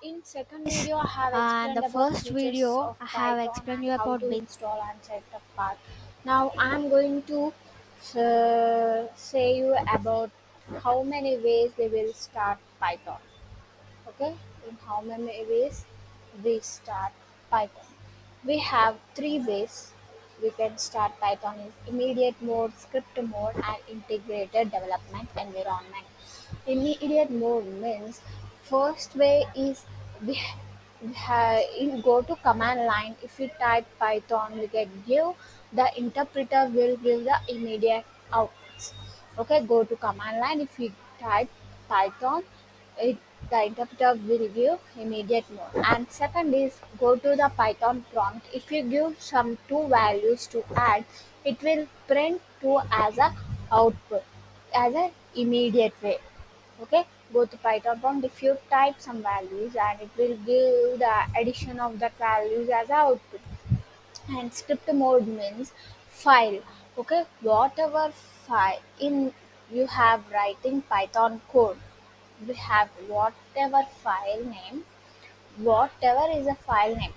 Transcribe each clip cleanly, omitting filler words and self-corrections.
In second video, I have And the explained about first features video of I have Python explained and you how about to install and set up Path. Now I am going to say you about how many ways we will start Python. Okay, in how many ways we start Python? We have three ways we can start Python: is immediate mode, script mode, and integrated development environment. Immediate mode means first way is we, in go to command line. If you type Python, we get give the interpreter will give the immediate outputs. Okay, go to command line. If you type Python, it the interpreter will give immediate mode. And second is go to the Python prompt. If you give some two values to add, it will print two as a output as an immediate way. Okay, go to Python prompt. If you type some values, and it will give the addition of that values as output. And script mode means file. Okay, whatever file in you have writing Python code, we have whatever file name, whatever is a file name.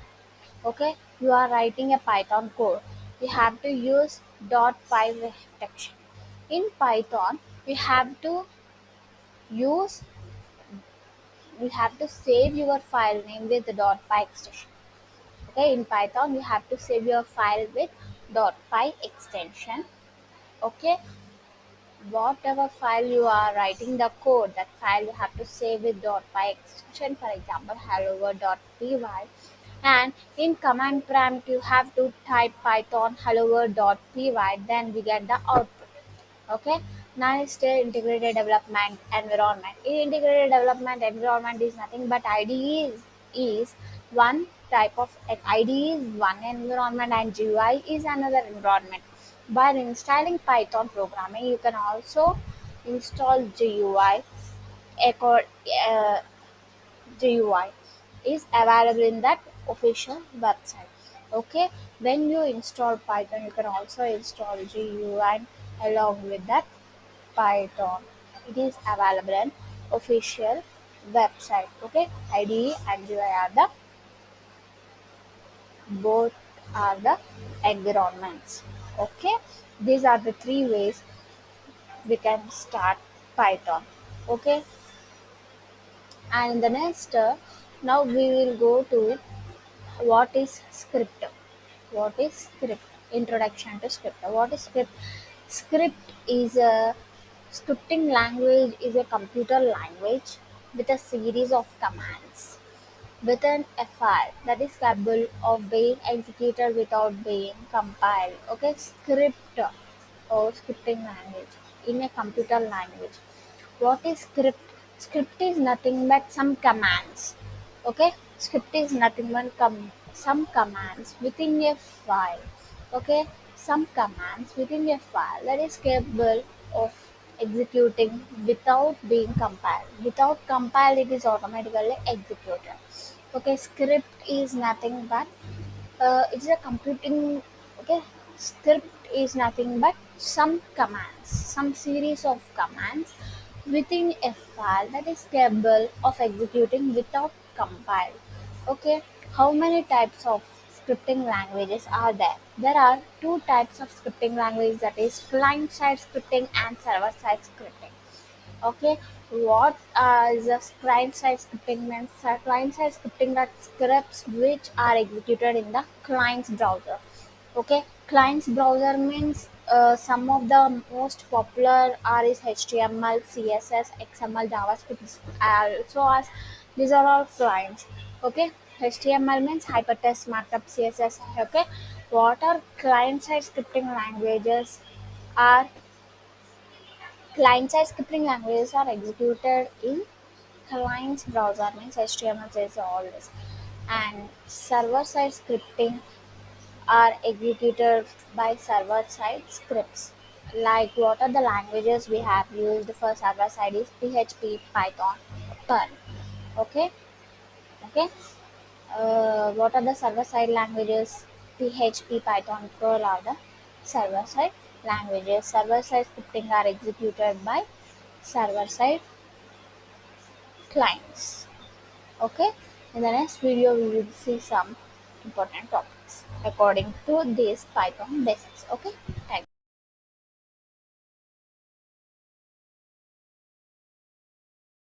Okay, you are writing a Python code, you have to use .py extension. In Python, you have to use you have to save your file name with the .py extension. Okay, in Python you have to save your file with .py extension. Okay, whatever file you are writing the code, that file you have to save with .py extension. For example, helloworld.py. And in command prompt you have to type Python helloworld.py. Then we get the output. Okay, now is the integrated development environment. In integrated development environment is nothing but IDE is one type of IDE is one environment and GUI is another environment. By installing Python programming, you can also install GUI. Uh, GUI is available in that official website. Okay, when you install Python, you can also install GUI along with that Python. It is available in official website. Okay, IDE and GUI are the both are the environments. Okay, these are the three ways we can start Python. Okay, and in the next, now we will go to what is script. What is script? Introduction to script. What is script? Script is a scripting language is a computer language with a series of commands within a file that is capable of being executed without being compiled. Okay, script or scripting language in a computer language. What is script? Script is nothing but some commands. Okay, script is nothing but some commands within a file. Okay, some commands within a file that is capable of executing without being compiled. Without compiled, it is automatically executed. Okay, script is nothing but it's a computing. Okay, script is nothing but some commands, some series of commands within a file that is capable of executing without compile. Okay, how many types of scripting languages are there? There are two types of scripting language, that is client side scripting and server side scripting. Okay, what is a client side scripting means? Client side scripting are scripts which are executed in the client's browser. Okay, client's browser means some of the most popular are is HTML, CSS, XML, JavaScript. Also, as these are all clients. Okay, HTML means hypertext markup, CSS. Okay, what are client side scripting languages? Are client-side scripting languages are executed in client's browser means HTML says all this, and server-side scripting are executed by server-side scripts. Like what are the languages we have used for server-side is PHP, Python, Perl. Okay, okay. What are the server-side languages? PHP, Python, Perl are the server-side languages. Server-side scripting are executed by server-side clients. Okay, In the next video, we will see some important topics according to these Python basics. Okay.